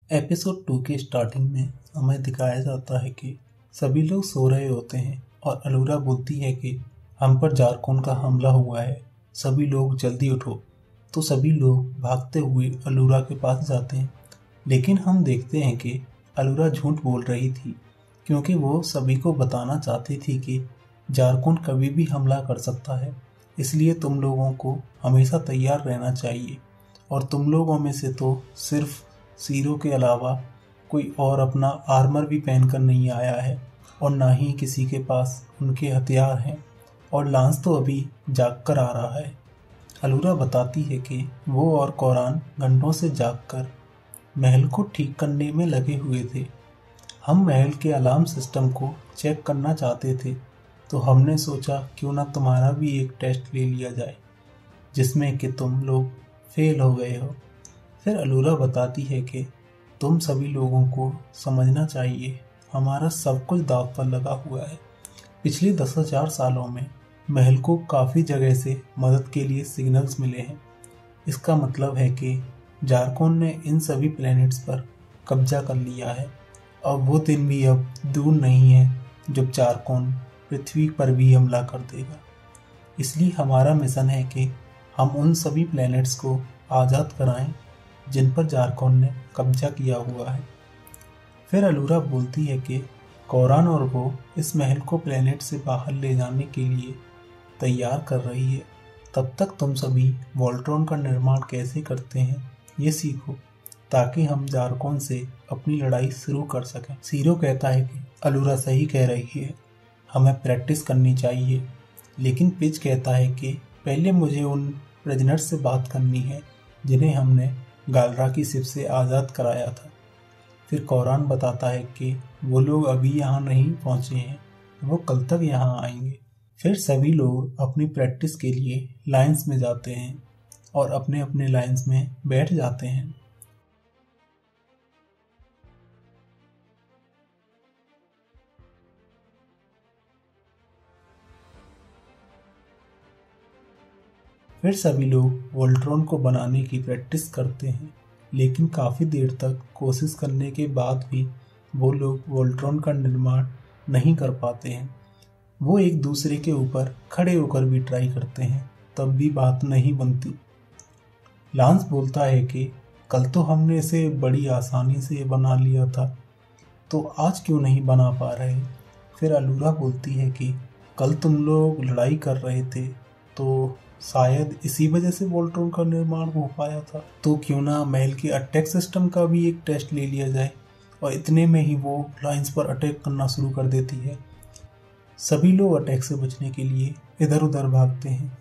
Episode 2 के starting में हमें दिखाया जाता है कि सभी लोग सो रहे होते हैं और अलूरा बोलती है कि हम पर जारकोन का हमला हुआ है, सभी लोग जल्दी उठो। तो सभी लोग भागते हुए अलूरा के पास जाते हैं, लेकिन हम देखते हैं कि अलूरा झूठ बोल रही थी क्योंकि वो सभी को बताना चाहती थी कि जारकोन कभी भी हमला कर सकता है, इसलिए तुम लोगों को हमेशा तैयार रहना चाहिए। और तुम लोगों में से तो सिर्फ सीरो के अलावा कोई और अपना आर्मर भी पहनकर नहीं आया है और ना ही किसी के पास उनके हथियार हैं, और लांस तो अभी जाग कर आ रहा है। अलूरा बताती है कि वो और कोरान घंटों से जागकर महल को ठीक करने में लगे हुए थे। हम महल के अलार्म सिस्टम को चेक करना चाहते थे, तो हमने सोचा क्यों ना तुम्हारा भी एक टेस्ट ले लिया जाए जिसमें कि तुम लोग फेल हो गए हो। फिर अलूरा बताती है कि तुम सभी लोगों को समझना चाहिए, हमारा सब कुछ दांव पर लगा हुआ है। पिछले 10,000 सालों में महल को काफ़ी जगह से मदद के लिए सिग्नल्स मिले हैं। इसका मतलब है कि जारकोन ने इन सभी प्लैनेट्स पर कब्जा कर लिया है और वो दिन भी अब दूर नहीं है जब जारकोन पृथ्वी पर भी हमला कर देगा। इसलिए हमारा मिशन है कि हम उन सभी प्लैनेट्स को आज़ाद कराएं जिन पर जारकोन ने कब्जा किया हुआ है। फिर अलूरा बोलती है कि कोरान और वो इस महल को प्लेनेट से बाहर ले जाने के लिए तैयार कर रही है। तब तक तुम सभी वोल्ट्रॉन का निर्माण कैसे करते हैं ये सीखो, ताकि हम जारकोन से अपनी लड़ाई शुरू कर सकें। सीरो कहता है कि अलूरा सही कह रही है, हमें प्रैक्टिस करनी चाहिए। लेकिन पिच कहता है कि पहले मुझे उन प्रिजनर्स से बात करनी है जिन्हें हमने गालरा की शिप से आज़ाद कराया था। फिर कोरान बताता है कि वो लोग अभी यहाँ नहीं पहुँचे हैं, वो कल तक यहाँ आएंगे। फिर सभी लोग अपनी प्रैक्टिस के लिए लाइंस में जाते हैं और अपने अपने लाइंस में बैठ जाते हैं। फिर सभी लोग वोल्ट्रॉन को बनाने की प्रैक्टिस करते हैं, लेकिन काफ़ी देर तक कोशिश करने के बाद भी वो लोग वोल्ट्रॉन का निर्माण नहीं कर पाते हैं। वो एक दूसरे के ऊपर खड़े होकर भी ट्राई करते हैं, तब भी बात नहीं बनती। लांस बोलता है कि कल तो हमने इसे बड़ी आसानी से बना लिया था, तो आज क्यों नहीं बना पा रहे। फिर अलूरा बोलती है कि कल तुम लोग लड़ाई कर रहे थे, तो शायद इसी वजह से वोल्ट्रॉन का निर्माण हो पाया था। तो क्यों ना महल के अटैक सिस्टम का भी एक टेस्ट ले लिया जाए। और इतने में ही वो लाइंस पर अटैक करना शुरू कर देती है। सभी लोग अटैक से बचने के लिए इधर उधर भागते हैं।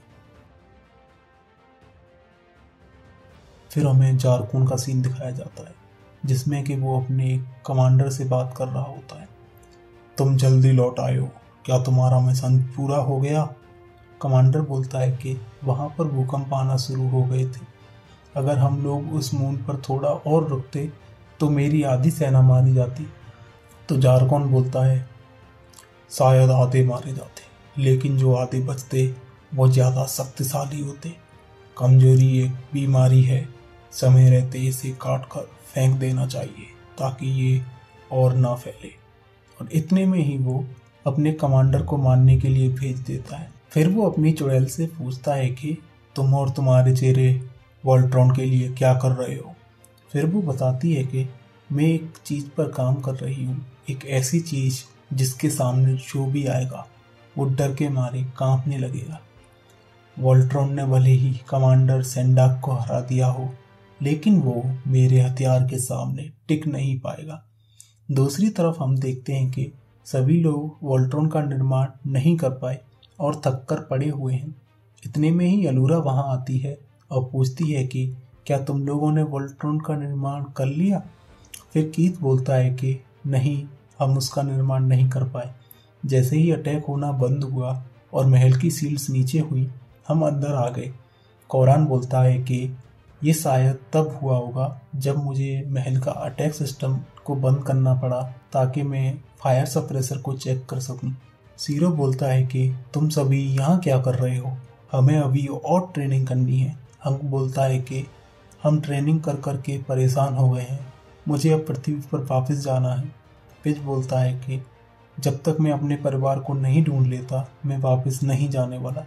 फिर हमें जारकोन का सीन दिखाया जाता है, जिसमें कि वो अपने कमांडर से बात कर रहा होता है। तुम जल्दी लौट आए हो, क्या तुम्हारा मिशन पूरा हो गया। कमांडर बोलता है कि वहाँ पर भूकंप आना शुरू हो गए थे, अगर हम लोग उस मून पर थोड़ा और रुकते तो मेरी आधी सेना मारी जाती। तो जारकोन बोलता है शायद आधे मारे जाते, लेकिन जो आधे बचते वो ज़्यादा शक्तिशाली होते। कमजोरी एक बीमारी है, समय रहते इसे काट कर फेंक देना चाहिए ताकि ये और ना फैले। और इतने में ही वो अपने कमांडर को मारने के लिए भेज देता है। फिर वो अपनी चुड़ैल से पूछता है कि तुम और तुम्हारे चेहरे वोल्ट्रॉन के लिए क्या कर रहे हो। फिर वो बताती है कि मैं एक चीज़ पर काम कर रही हूँ, एक ऐसी चीज़ जिसके सामने जो भी आएगा वो डर के मारे कांपने लगेगा। वोल्ट्रॉन ने भले ही कमांडर सेंडाक को हरा दिया हो, लेकिन वो मेरे हथियार के सामने टिक नहीं पाएगा। दूसरी तरफ हम देखते हैं कि सभी लोग वोल्ट्रॉन का निर्माण नहीं कर पाए और थक कर पड़े हुए हैं। इतने में ही अलूरा वहां आती है और पूछती है कि क्या तुम लोगों ने वोल्ट्रॉन का निर्माण कर लिया। फिर कीथ बोलता है कि नहीं, हम उसका निर्माण नहीं कर पाए। जैसे ही अटैक होना बंद हुआ और महल की सील्स नीचे हुई, हम अंदर आ गए। कोरान बोलता है कि ये शायद तब हुआ होगा जब मुझे महल का अटैक सिस्टम को बंद करना पड़ा ताकि मैं फायर सप्रेसर को चेक कर सकूं। सीरो बोलता है कि तुम सभी यहाँ क्या कर रहे हो, हमें अभी और ट्रेनिंग करनी है। हंक बोलता है कि हम ट्रेनिंग कर कर के परेशान हो गए हैं, मुझे अब पृथ्वी पर वापस जाना है। पिच बोलता है कि जब तक मैं अपने परिवार को नहीं ढूंढ लेता मैं वापस नहीं जाने वाला।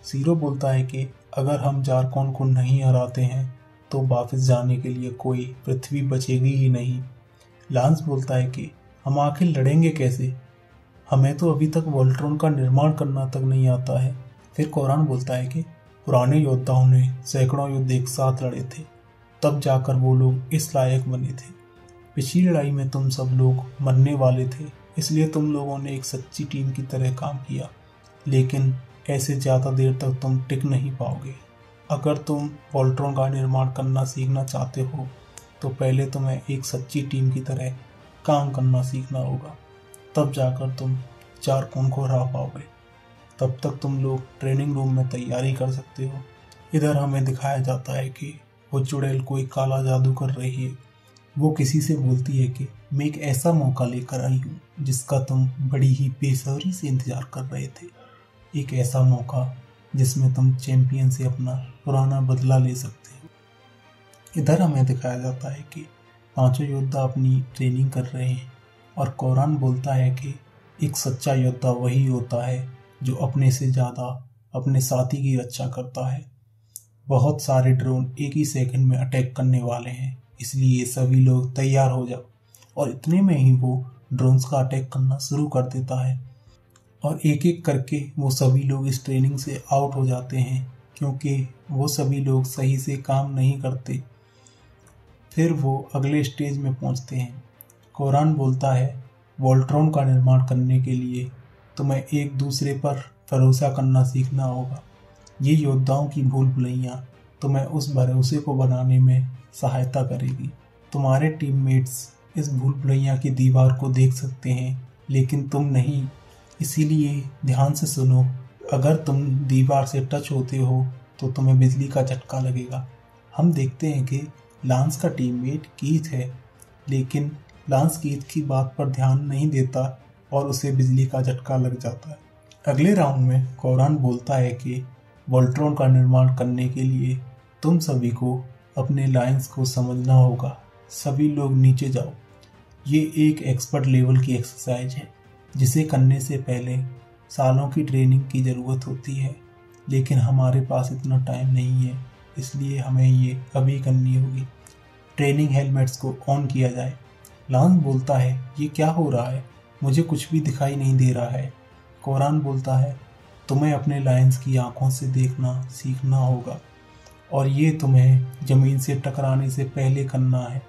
सीरो बोलता है कि अगर हम जारकॉन को नहीं हराते हैं तो वापस जाने के लिए कोई पृथ्वी बचेगी ही नहीं। लांस बोलता है कि हम आखिर लड़ेंगे कैसे, हमें तो अभी तक वोल्ट्रॉन का निर्माण करना तक नहीं आता है। फिर कोरान बोलता है कि पुराने योद्धाओं ने सैकड़ों युद्ध एक साथ लड़े थे, तब जाकर वो लोग इस लायक बने थे। पिछली लड़ाई में तुम सब लोग मरने वाले थे, इसलिए तुम लोगों ने एक सच्ची टीम की तरह काम किया, लेकिन ऐसे ज़्यादा देर तक तुम टिक नहीं पाओगे। अगर तुम वोल्ट्रॉन का निर्माण करना सीखना चाहते हो तो पहले तुम्हें एक सच्ची टीम की तरह काम करना सीखना होगा, तब जाकर तुम जारकॉन को हरा पाओगे। तब तक तुम लोग ट्रेनिंग रूम में तैयारी कर सकते हो। इधर हमें दिखाया जाता है कि वो चुड़ैल कोई काला जादू कर रही है। वो किसी से बोलती है कि मैं एक ऐसा मौका लेकर आई हूँ जिसका तुम बड़ी ही बेसब्री से इंतजार कर रहे थे। एक ऐसा मौका जिसमें तुम चैंपियन से अपना पुराना बदला ले सकते हो। इधर हमें दिखाया जाता है कि पांचों योद्धा अपनी ट्रेनिंग कर रहे हैं और कोरान बोलता है कि एक सच्चा योद्धा वही होता है जो अपने से ज़्यादा अपने साथी की रक्षा करता है। बहुत सारे ड्रोन एक ही सेकंड में अटैक करने वाले हैं, इसलिए सभी लोग तैयार हो जाओ। और इतने में ही वो ड्रोन्स का अटैक करना शुरू कर देता है और एक एक करके वो सभी लोग इस ट्रेनिंग से आउट हो जाते हैं, क्योंकि वो सभी लोग सही से काम नहीं करते। फिर वो अगले स्टेज में पहुंचते हैं। कोरान बोलता है वोल्ट्रॉन का निर्माण करने के लिए तुम्हें एक दूसरे पर भरोसा करना सीखना होगा। ये योद्धाओं की भूल भुलैया तुम्हें उस भरोसे को बनाने में सहायता करेगी। तुम्हारे टीममेट्स इस भूल भुलैया की दीवार को देख सकते हैं, लेकिन तुम नहीं, इसीलिए ध्यान से सुनो। अगर तुम दीवार से टच होते हो तो तुम्हें बिजली का झटका लगेगा। हम देखते हैं कि लांस का टीममेट कीथ है, लेकिन लांस कीथ की बात पर ध्यान नहीं देता और उसे बिजली का झटका लग जाता है। अगले राउंड में कोरान बोलता है कि वोल्ट्रॉन का निर्माण करने के लिए तुम सभी को अपने लाइंस को समझना होगा। सभी लोग नीचे जाओ। ये एक एक्सपर्ट लेवल की एक्सरसाइज है जिसे करने से पहले सालों की ट्रेनिंग की ज़रूरत होती है, लेकिन हमारे पास इतना टाइम नहीं है, इसलिए हमें ये अभी करनी होगी। ट्रेनिंग हेलमेट्स को ऑन किया जाए। लांस बोलता है ये क्या हो रहा है, मुझे कुछ भी दिखाई नहीं दे रहा है। कोरान बोलता है तुम्हें अपने लायंस की आंखों से देखना सीखना होगा और ये तुम्हें ज़मीन से टकराने से पहले करना है,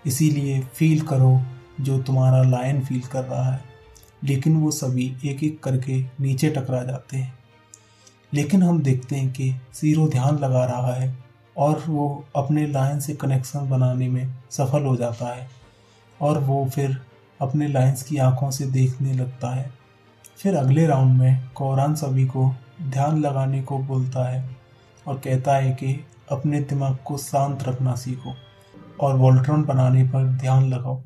इसीलिए फील करो जो तुम्हारा लायन फील कर रहा है। लेकिन वो सभी एक एक करके नीचे टकरा जाते हैं, लेकिन हम देखते हैं कि सीरो ध्यान लगा रहा है और वो अपने लायन से कनेक्शन बनाने में सफल हो जाता है और वो फिर अपने लायंस की आंखों से देखने लगता है। फिर अगले राउंड में कोरान सभी को ध्यान लगाने को बोलता है और कहता है कि अपने दिमाग को शांत रखना सीखो और वोल्ट्रॉन बनाने पर ध्यान लगाओ।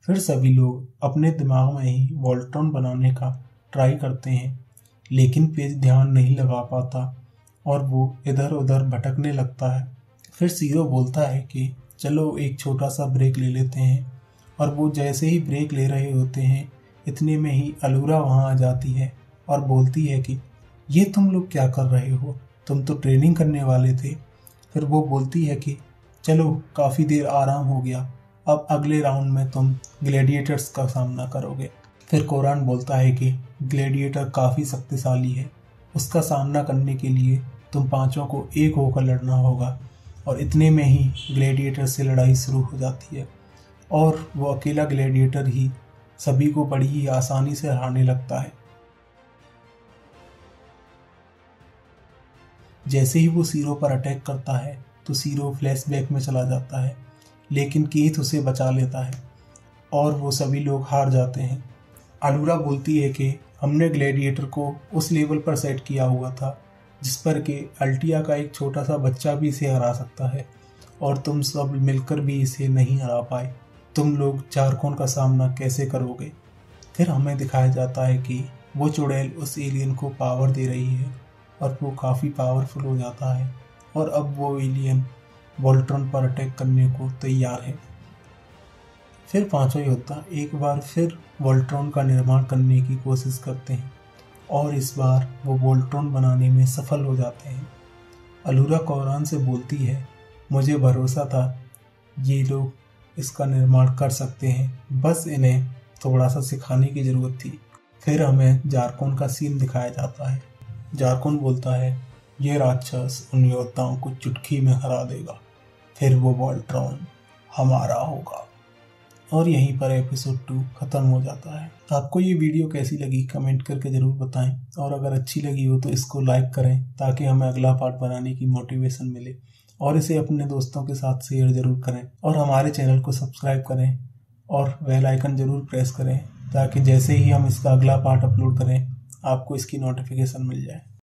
फिर सभी लोग अपने दिमाग में ही वोल्ट्रॉन बनाने का ट्राई करते हैं, लेकिन पेज ध्यान नहीं लगा पाता और वो इधर उधर भटकने लगता है। फिर सीरो बोलता है कि चलो एक छोटा सा ब्रेक ले लेते हैं, और वो जैसे ही ब्रेक ले रहे होते हैं इतने में ही अलूरा वहाँ आ जाती है और बोलती है कि ये तुम लोग क्या कर रहे हो, तुम तो ट्रेनिंग करने वाले थे। फिर वो बोलती है कि चलो काफ़ी देर आराम हो गया, अब अगले राउंड में तुम ग्लैडिएटर्स का सामना करोगे। फिर कोरान बोलता है कि ग्लैडिएटर काफ़ी शक्तिशाली है, उसका सामना करने के लिए तुम पांचों को एक होकर लड़ना होगा। और इतने में ही ग्लैडिएटर से लड़ाई शुरू हो जाती है और वो अकेला ग्लैडिएटर ही सभी को बड़ी ही आसानी से हराने लगता है। जैसे ही वो सीरो पर अटैक करता है तो सीरो फ्लैशबैक में चला जाता है, लेकिन कीथ उसे बचा लेता है और वो सभी लोग हार जाते हैं। अलूरा बोलती है कि हमने ग्लैडिएटर को उस लेवल पर सेट किया हुआ था जिस पर कि अल्टिया का एक छोटा सा बच्चा भी इसे हरा सकता है, और तुम सब मिलकर भी इसे नहीं हरा पाए। तुम लोग जारकॉन का सामना कैसे करोगे। फिर हमें दिखाया जाता है कि वो चुड़ैल उस एलियन को पावर दे रही है और वो काफ़ी पावरफुल हो जाता है और अब वो एलियन वोल्ट्रॉन पर अटैक करने को तैयार है। फिर पांचों योद्धा एक बार फिर वोल्ट्रॉन का निर्माण करने की कोशिश करते हैं और इस बार वो वोल्ट्रॉन बनाने में सफल हो जाते हैं। अलूरा कौरान से बोलती है, मुझे भरोसा था ये लोग इसका निर्माण कर सकते हैं, बस इन्हें थोड़ा सा सिखाने की ज़रूरत थी। फिर हमें जारकोन का सीन दिखाया जाता है। जारकोन बोलता है, ये राक्षस उन योद्धाओं को चुटकी में हरा देगा, फिर वो वोल्ट्रॉन हमारा होगा। और यहीं पर एपिसोड 2 खत्म हो जाता है। आपको ये वीडियो कैसी लगी कमेंट करके ज़रूर बताएं, और अगर अच्छी लगी हो तो इसको लाइक करें ताकि हमें अगला पार्ट बनाने की मोटिवेशन मिले, और इसे अपने दोस्तों के साथ शेयर ज़रूर करें, और हमारे चैनल को सब्सक्राइब करें और बेल आइकन ज़रूर प्रेस करें ताकि जैसे ही हम इसका अगला पार्ट अपलोड करें आपको इसकी नोटिफिकेशन मिल जाए।